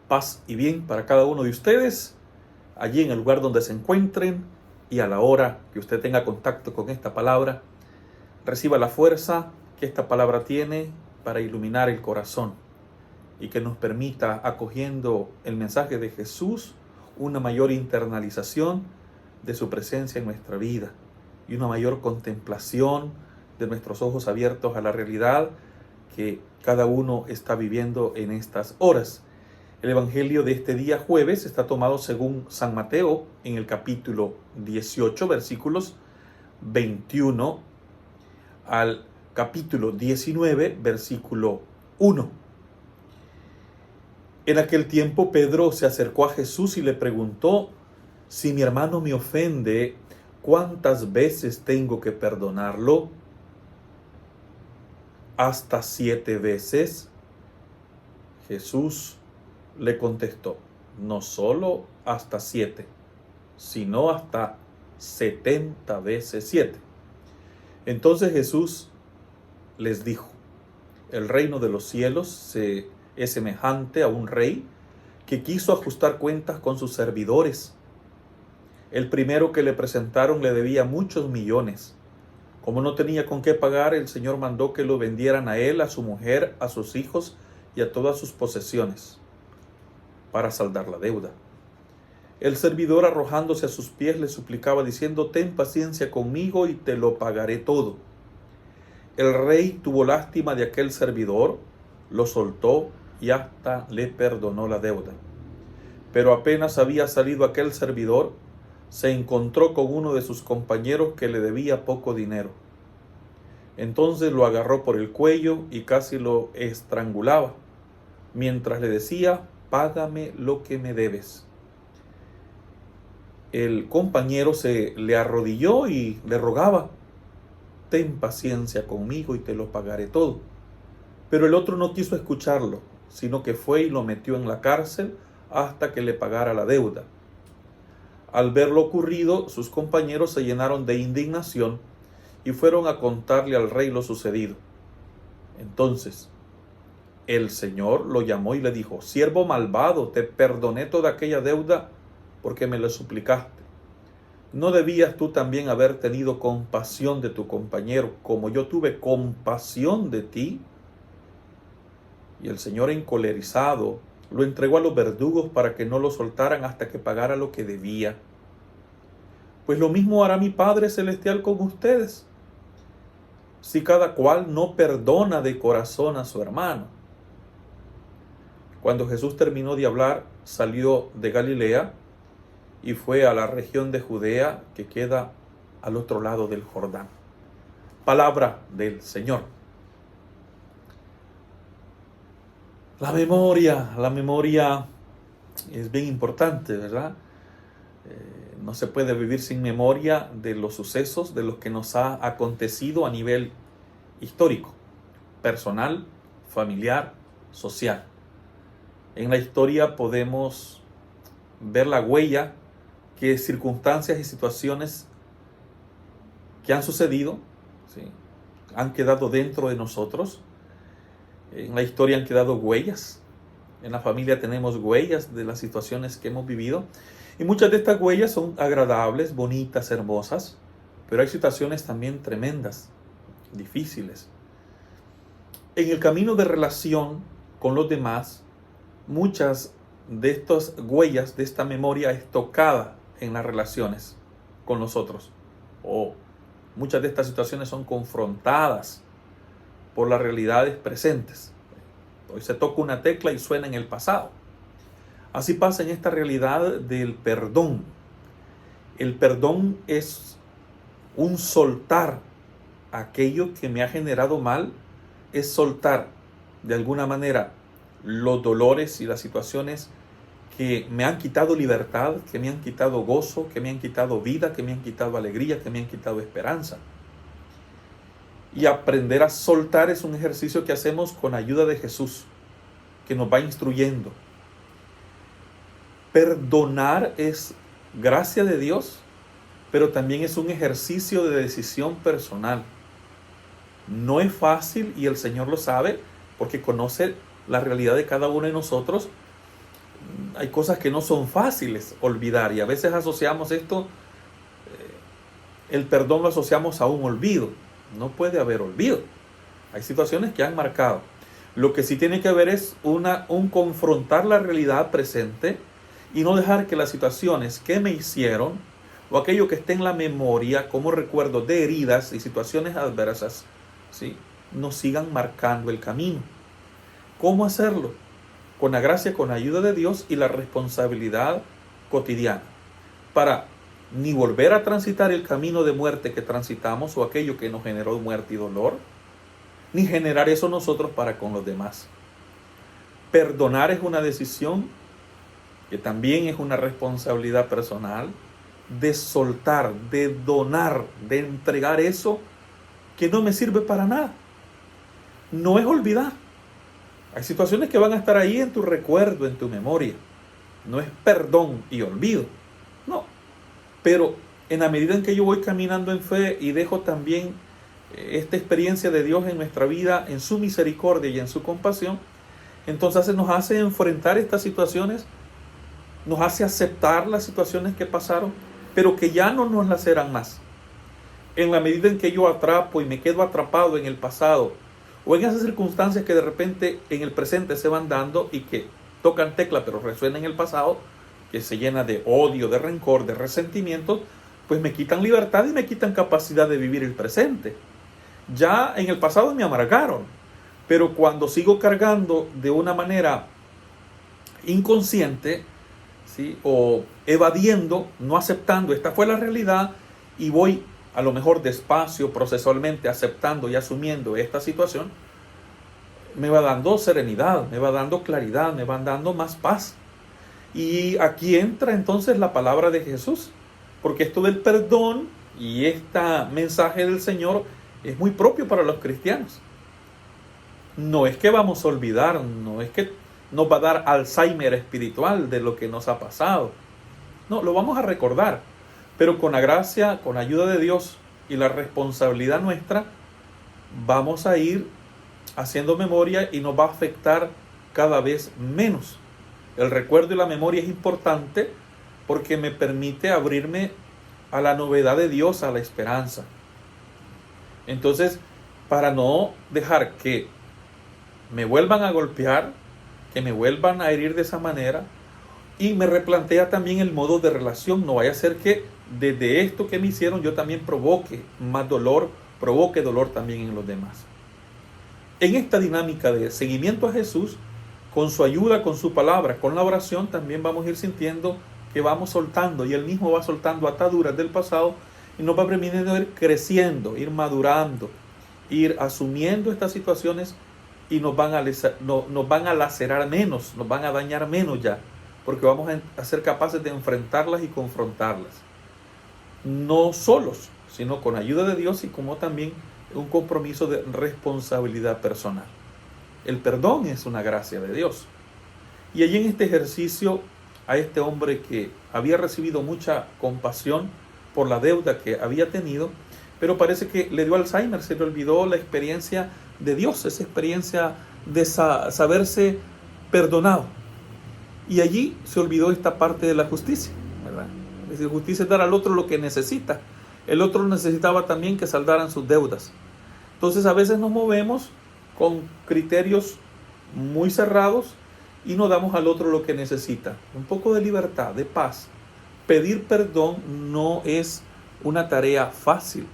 Paz y bien para cada uno de ustedes, allí en el lugar donde se encuentren y a la hora que usted tenga contacto con esta palabra, reciba la fuerza que esta palabra tiene para iluminar el corazón y que nos permita, acogiendo el mensaje de Jesús, una mayor internalización de su presencia en nuestra vida y una mayor contemplación de nuestros ojos abiertos a la realidad que cada uno está viviendo en estas horas. El Evangelio de este día jueves está tomado según San Mateo en el capítulo 18, versículos 21 al capítulo 19, versículo 1. En aquel tiempo Pedro se acercó a Jesús y le preguntó: si mi hermano me ofende, ¿cuántas veces tengo que perdonarlo? ¿Hasta 7 veces? Jesús le contestó: no solo hasta 7, sino hasta 70 veces 7. Entonces Jesús les dijo: el reino de los cielos es semejante a un rey que quiso ajustar cuentas con sus servidores. El primero que le presentaron le debía muchos millones. Como no tenía con qué pagar, el Señor mandó que lo vendieran a él, a su mujer, a sus hijos y a todas sus posesiones, para saldar la deuda. El servidor, arrojándose a sus pies, le suplicaba diciendo: ten paciencia conmigo y te lo pagaré todo. El rey tuvo lástima de aquel servidor, lo soltó y hasta le perdonó la deuda. Pero apenas había salido aquel servidor, se encontró con uno de sus compañeros que le debía poco dinero. Entonces lo agarró por el cuello y casi lo estrangulaba, mientras le decía: págame lo que me debes. El compañero se le arrodilló y le rogaba: ten paciencia conmigo y te lo pagaré todo. Pero el otro no quiso escucharlo, sino que fue y lo metió en la cárcel hasta que le pagara la deuda. Al ver lo ocurrido, sus compañeros se llenaron de indignación y fueron a contarle al rey lo sucedido. Entonces el Señor lo llamó y le dijo: siervo malvado, te perdoné toda aquella deuda porque me la suplicaste. ¿No debías tú también haber tenido compasión de tu compañero, como yo tuve compasión de ti? Y el Señor, encolerizado, lo entregó a los verdugos para que no lo soltaran hasta que pagara lo que debía. Pues lo mismo hará mi Padre Celestial con ustedes, si cada cual no perdona de corazón a su hermano. Cuando Jesús terminó de hablar, salió de Galilea y fue a la región de Judea, que queda al otro lado del Jordán. Palabra del Señor. La memoria es bien importante, ¿verdad? No se puede vivir sin memoria de los sucesos, de lo que nos ha acontecido a nivel histórico, personal, familiar, social. En la historia podemos ver la huella que circunstancias y situaciones que han sucedido, ¿sí?, han quedado dentro de nosotros. En la historia han quedado huellas. En la familia tenemos huellas de las situaciones que hemos vivido. Y muchas de estas huellas son agradables, bonitas, hermosas. Pero hay situaciones también tremendas, difíciles. En el camino de relación con los demás, muchas de estas huellas, de esta memoria, es tocada en las relaciones con los otros. O muchas de estas situaciones son confrontadas por las realidades presentes. Hoy se toca una tecla y suena en el pasado. Así pasa en esta realidad del perdón. El perdón es un soltar aquello que me ha generado mal, es soltar de alguna manera los dolores y las situaciones que me han quitado libertad, que me han quitado gozo, que me han quitado vida, que me han quitado alegría, que me han quitado esperanza. Y aprender a soltar es un ejercicio que hacemos con ayuda de Jesús, que nos va instruyendo. Perdonar es gracia de Dios, pero también es un ejercicio de decisión personal. No es fácil y el Señor lo sabe porque conoce la realidad de cada uno de nosotros, hay cosas que no son fáciles olvidar y a veces asociamos esto, el perdón lo asociamos a un olvido. No puede haber olvido. Hay situaciones que han marcado. Lo que sí tiene que haber es un confrontar la realidad presente y no dejar que las situaciones que me hicieron o aquello que esté en la memoria como recuerdos de heridas y situaciones adversas, ¿sí?, nos sigan marcando el camino. ¿Cómo hacerlo? Con la gracia, con la ayuda de Dios y la responsabilidad cotidiana, para ni volver a transitar el camino de muerte que transitamos o aquello que nos generó muerte y dolor, ni generar eso nosotros para con los demás. Perdonar es una decisión que también es una responsabilidad personal, de soltar, de donar, de entregar eso que no me sirve para nada. No es olvidar. Hay situaciones que van a estar ahí en tu recuerdo, en tu memoria. No es perdón y olvido. No. Pero en la medida en que yo voy caminando en fe y dejo también esta experiencia de Dios en nuestra vida, en su misericordia y en su compasión, entonces nos hace enfrentar estas situaciones, nos hace aceptar las situaciones que pasaron, pero que ya no nos laceran más. En la medida en que yo atrapo y me quedo atrapado en el pasado, o en esas circunstancias que de repente en el presente se van dando y que tocan tecla pero resuenan en el pasado, que se llena de odio, de rencor, de resentimiento, pues me quitan libertad y me quitan capacidad de vivir el presente. Ya en el pasado me amargaron, pero cuando sigo cargando de una manera inconsciente, ¿sí?, o evadiendo, no aceptando, esta fue la realidad, y voy a lo mejor despacio, procesualmente aceptando y asumiendo esta situación, me va dando serenidad, me va dando claridad, me va dando más paz. Y aquí entra entonces la palabra de Jesús, porque esto del perdón y este mensaje del Señor es muy propio para los cristianos. No es que vamos a olvidar, no es que nos va a dar Alzheimer espiritual de lo que nos ha pasado. No, lo vamos a recordar, pero con la gracia, con la ayuda de Dios y la responsabilidad nuestra, vamos a ir haciendo memoria y nos va a afectar cada vez menos. El recuerdo y la memoria es importante porque me permite abrirme a la novedad de Dios, a la esperanza. Entonces, para no dejar que me vuelvan a golpear, que me vuelvan a herir de esa manera, y me replantea también el modo de relación. No vaya a ser que desde esto que me hicieron yo también provoque más dolor, provoque dolor también en los demás. En esta dinámica de seguimiento a Jesús, con su ayuda, con su palabra, con la oración, también vamos a ir sintiendo que vamos soltando, y Él mismo va soltando ataduras del pasado y nos va permitiendo ir creciendo, ir madurando, ir asumiendo estas situaciones, y nos van a lacerar menos, nos van a dañar menos ya, porque vamos a ser capaces de enfrentarlas y confrontarlas. No solos, sino con ayuda de Dios y como también un compromiso de responsabilidad personal. El perdón es una gracia de Dios. Y allí en este ejercicio, a este hombre que había recibido mucha compasión por la deuda que había tenido, pero parece que le dio Alzheimer, se le olvidó la experiencia de Dios, esa experiencia de saberse perdonado. Y allí se olvidó esta parte de la justicia, ¿verdad? Es decir, justicia es dar al otro lo que necesita. El otro necesitaba también que saldaran sus deudas. Entonces a veces nos movemos con criterios muy cerrados y no damos al otro lo que necesita. Un poco de libertad, de paz. Pedir perdón no es una tarea fácil,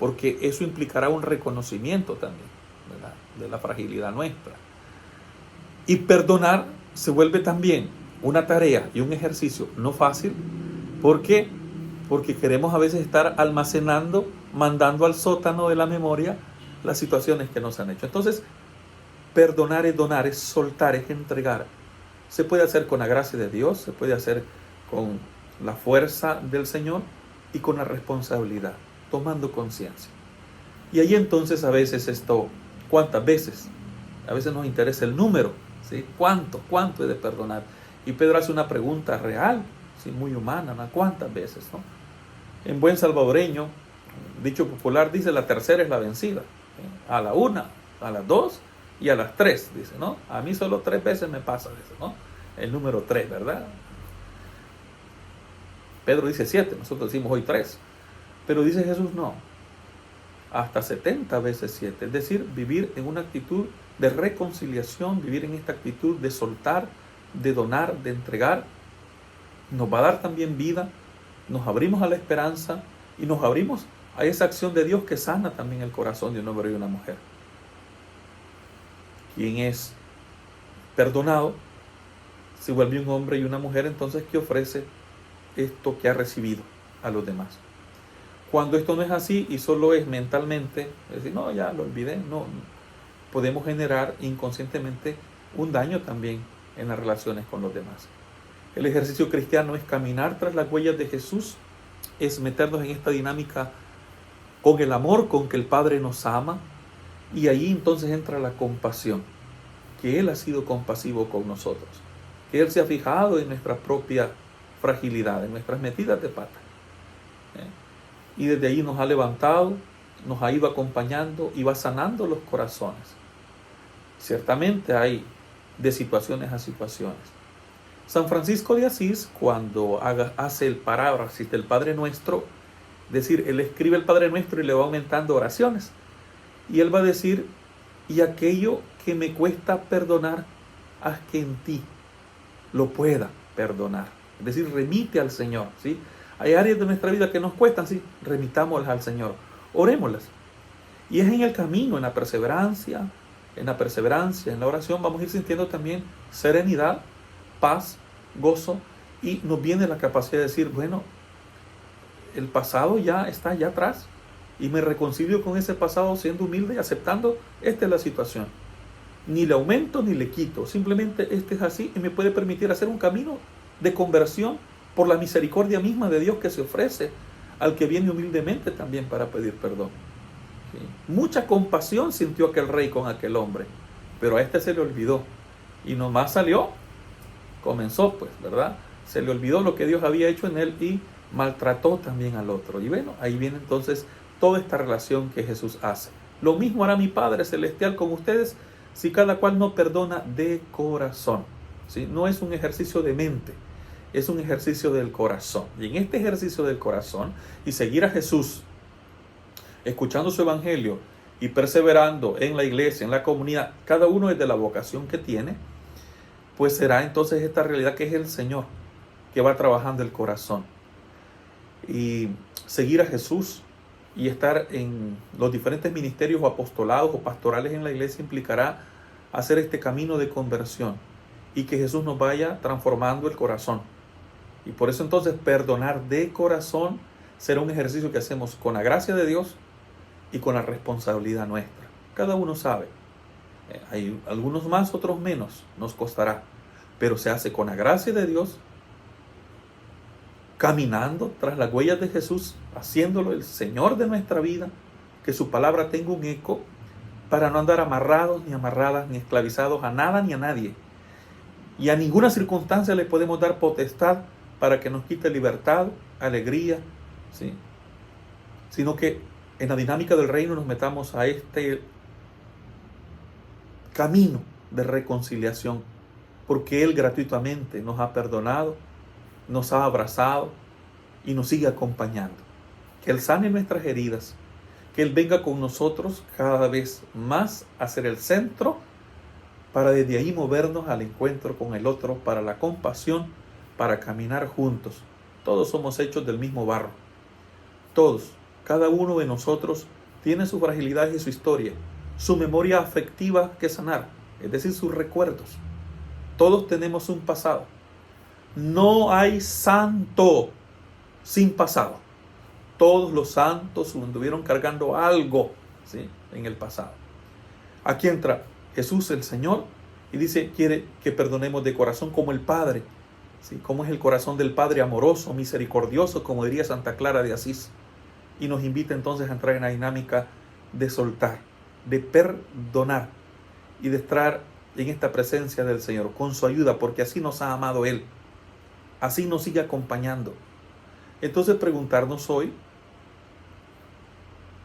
porque eso implicará un reconocimiento también, ¿verdad?, de la fragilidad nuestra. Y perdonar se vuelve también una tarea y un ejercicio no fácil. ¿Por qué? Porque queremos a veces estar almacenando, mandando al sótano de la memoria las situaciones que nos han hecho. Entonces, perdonar es donar, es soltar, es entregar. Se puede hacer con la gracia de Dios, se puede hacer con la fuerza del Señor y con la responsabilidad, tomando conciencia. Y ahí entonces a veces ¿cuántas veces? A veces nos interesa el número, ¿sí? ¿Cuánto he de perdonar? Y Pedro hace una pregunta real, ¿sí?, muy humana, ¿no? ¿Cuántas veces, no? En buen salvadoreño, dicho popular dice, la tercera es la vencida. ¿Sí? A la 1, a las 2 y a las 3, dice, ¿no? A mí solo 3 veces me pasa, dice, ¿no? el número 3, ¿verdad? Pedro dice 7, nosotros decimos hoy 3. Pero dice Jesús no, hasta 70 veces 7. Es decir, vivir en una actitud de reconciliación, vivir en esta actitud de soltar, de donar, de entregar. Nos va a dar también vida, nos abrimos a la esperanza y nos abrimos a esa acción de Dios que sana también el corazón de un hombre y una mujer. Quien es perdonado se vuelve un hombre y una mujer entonces que ofrece esto que ha recibido a los demás. Cuando esto no es así y solo es mentalmente, es decir, no, ya lo olvidé, no, podemos generar inconscientemente un daño también en las relaciones con los demás. El ejercicio cristiano es caminar tras las huellas de Jesús, es meternos en esta dinámica con el amor con que el Padre nos ama, y ahí entonces entra la compasión, que Él ha sido compasivo con nosotros, que Él se ha fijado en nuestra propia fragilidad, en nuestras metidas de pata. Y desde ahí nos ha levantado, nos ha ido acompañando y va sanando los corazones. Ciertamente hay de situaciones a situaciones. San Francisco de Asís, cuando hace el paráfrasis del Padre Nuestro, es decir, él escribe el Padre Nuestro y le va aumentando oraciones. Y él va a decir, y aquello que me cuesta perdonar, haz que en ti lo pueda perdonar. Es decir, remite al Señor, ¿sí? Hay áreas de nuestra vida que nos cuestan, sí, remitámoslas al Señor, orémoslas. Y es en el camino, en la perseverancia, en la oración, vamos a ir sintiendo también serenidad, paz, gozo, y nos viene la capacidad de decir, bueno, el pasado ya está allá atrás, y me reconcilio con ese pasado siendo humilde y aceptando, esta es la situación. Ni le aumento ni le quito, simplemente este es así y me puede permitir hacer un camino de conversión por la misericordia misma de Dios que se ofrece al que viene humildemente también para pedir perdón. ¿Sí? Mucha compasión sintió aquel rey con aquel hombre, pero a este se le olvidó y nomás comenzó pues, ¿verdad? Se le olvidó lo que Dios había hecho en él y maltrató también al otro. Y bueno, ahí viene entonces toda esta relación que Jesús hace. Lo mismo hará mi Padre Celestial con ustedes si cada cual no perdona de corazón. ¿Sí? No es un ejercicio de mente, es un ejercicio del corazón. Y en este ejercicio del corazón y seguir a Jesús, escuchando su evangelio y perseverando en la iglesia, en la comunidad, cada uno desde la vocación que tiene, pues será entonces esta realidad que es el Señor que va trabajando el corazón. Y seguir a Jesús y estar en los diferentes ministerios o apostolados o pastorales en la iglesia implicará hacer este camino de conversión y que Jesús nos vaya transformando el corazón. Y por eso entonces perdonar de corazón será un ejercicio que hacemos con la gracia de Dios y con la responsabilidad nuestra. Cada uno sabe. Hay algunos más, otros menos, nos costará. Pero se hace con la gracia de Dios, caminando tras las huellas de Jesús, haciéndolo el Señor de nuestra vida, que su palabra tenga un eco, para no andar amarrados, ni amarradas, ni esclavizados a nada ni a nadie. Y a ninguna circunstancia le podemos dar potestad para que nos quite libertad, alegría, ¿sí? Sino que en la dinámica del reino nos metamos a este camino de reconciliación, porque Él gratuitamente nos ha perdonado, nos ha abrazado y nos sigue acompañando. Que Él sane nuestras heridas, que Él venga con nosotros cada vez más a ser el centro, para desde ahí movernos al encuentro con el otro, para la compasión, para caminar juntos. Todos somos hechos del mismo barro. Todos, cada uno de nosotros tiene su fragilidad y su historia, su memoria afectiva que sanar, es decir, sus recuerdos. Todos tenemos un pasado. No hay santo sin pasado. Todos los santos anduvieron cargando algo, ¿sí?, en el pasado. Aquí entra Jesús el Señor y dice, quiere que perdonemos de corazón como el Padre, ¿sí?, como es el corazón del Padre amoroso, misericordioso, como diría Santa Clara de Asís. Y nos invita entonces a entrar en la dinámica de soltar, de perdonar y de estar en esta presencia del Señor, con su ayuda, porque así nos ha amado Él. Así nos sigue acompañando. Entonces preguntarnos hoy,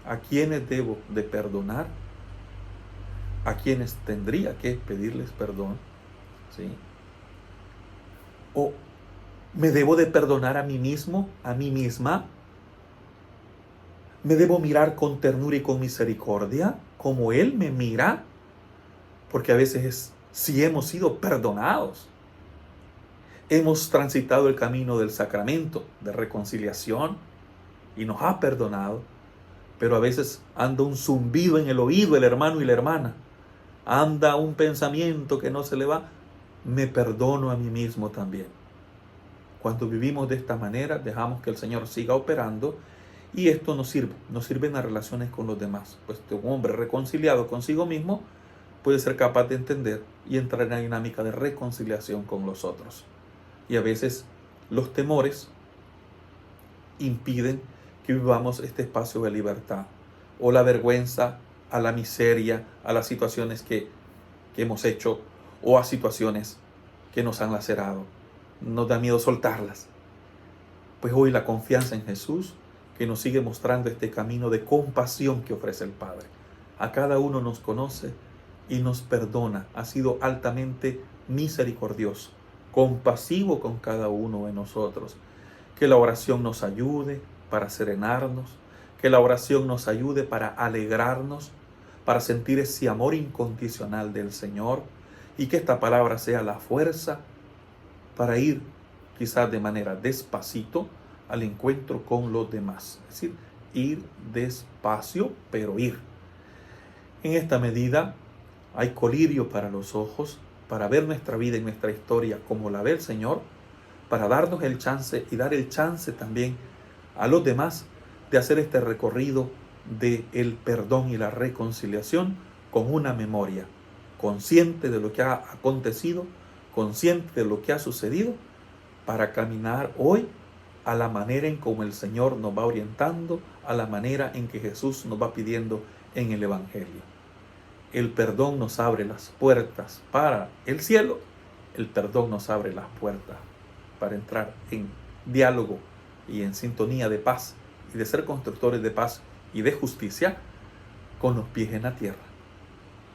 ¿a quiénes debo de perdonar? ¿A quiénes tendría que pedirles perdón? ¿Sí? ¿O me debo de perdonar a mí mismo, a mí misma? ¿Me debo mirar con ternura y con misericordia como Él me mira? Porque a veces si hemos sido perdonados, hemos transitado el camino del sacramento de reconciliación y nos ha perdonado, pero a veces anda un zumbido en el oído el hermano y la hermana, anda un pensamiento que no se le va, me perdono a mí mismo también. Cuando vivimos de esta manera, dejamos que el Señor siga operando y esto nos sirve en las relaciones con los demás. Pues un hombre reconciliado consigo mismo puede ser capaz de entender y entrar en la dinámica de reconciliación con los otros. Y a veces los temores impiden que vivamos este espacio de libertad, o la vergüenza a la miseria, a las situaciones que hemos hecho, o a situaciones que nos han lacerado. Nos da miedo soltarlas. Pues hoy la confianza en Jesús, que nos sigue mostrando este camino de compasión que ofrece el Padre. A cada uno nos conoce y nos perdona. Ha sido altamente misericordioso, compasivo con cada uno de nosotros. Que la oración nos ayude para serenarnos, que la oración nos ayude para alegrarnos, para sentir ese amor incondicional del Señor, y que esta palabra sea la fuerza para ir quizás de manera despacito al encuentro con los demás. Es decir, ir despacio, pero ir. En esta medida hay colirio para los ojos, para ver nuestra vida y nuestra historia como la ve el Señor, para darnos el chance y dar el chance también a los demás de hacer este recorrido del perdón y la reconciliación con una memoria, consciente de lo que ha acontecido, consciente de lo que ha sucedido, para caminar hoy a la manera en como el Señor nos va orientando, a la manera en que Jesús nos va pidiendo en el Evangelio. El perdón nos abre las puertas para el cielo, el perdón nos abre las puertas para entrar en diálogo y en sintonía de paz y de ser constructores de paz y de justicia con los pies en la tierra.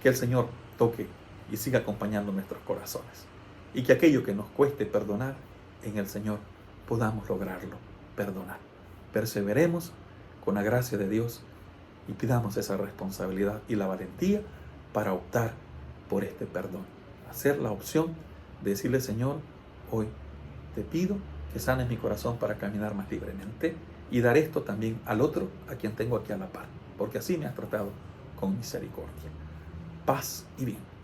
Que el Señor toque y siga acompañando nuestros corazones y que aquello que nos cueste perdonar, en el Señor podamos lograrlo, perdonar. Perseveremos con la gracia de Dios y pidamos esa responsabilidad y la valentía para optar por este perdón. Hacer la opción de decirle: Señor, hoy te pido que sanes mi corazón para caminar más libremente y dar esto también al otro a quien tengo aquí a la par, porque así me has tratado con misericordia. Paz y bien.